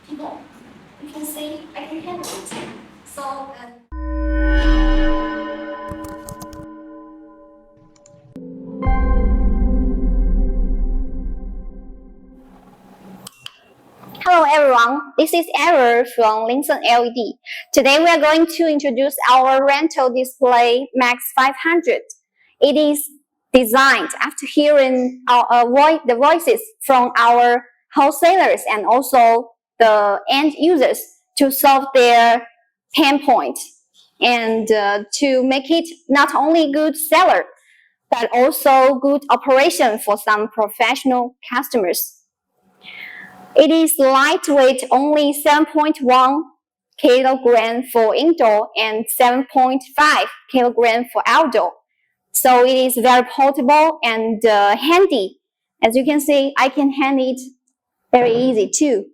people, you can see I can handle it. So. Hello everyone, this is Error from LINSN LED. Today we are going to introduce our rental display MAX500. It is designed after hearing the voices from our wholesalers and also the end users to solve their pain point and to make it not only good seller but also good operation for some professional customers. It is lightweight, only 7.1 kg for indoor and 7.5 kg for outdoor. So it is very portable and handy. As you can see, I can handle it very easy too.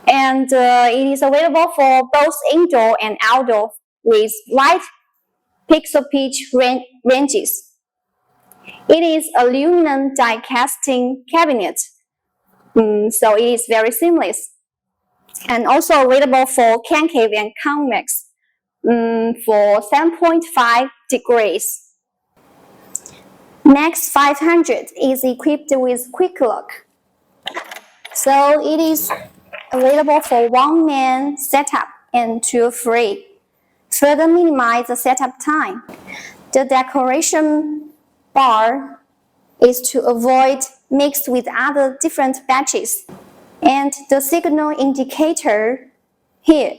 And it is available for both indoor and outdoor with wide pixel pitch ranges. It is aluminum die casting cabinet. So it is very seamless and also available for concave and convex for 7.5 degrees. MAX500 is equipped with quick lock. So it is available for one-man setup and two-free. Further minimize the setup time. The decoration bar is to avoid mixed with other different batches. And the signal indicator here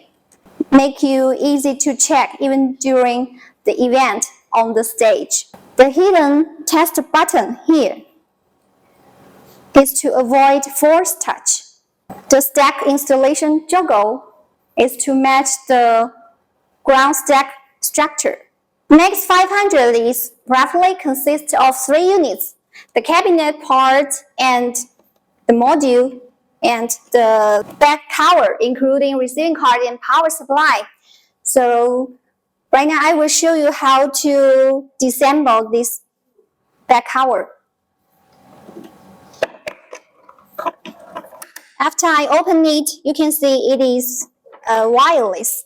make you easy to check even during the event on the stage. The hidden test button here is to avoid force touch. The stack installation joggle is to match the ground stack structure. MAX500 is roughly consists of 3 units. The cabinet part and the module and the back cover, including receiving card and power supply. So right now I will show you how to disassemble this back cover. After I open it, you can see it is wireless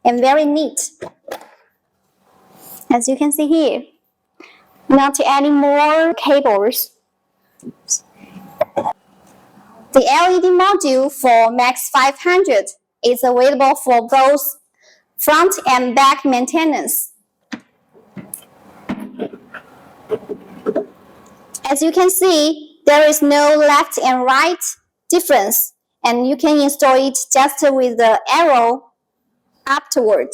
and very neat. As you can see here. Not adding more cables. The LED module for MAX500 is available for both front and back maintenance. As you can see, there is no left and right difference, and you can install it just with the arrow upward.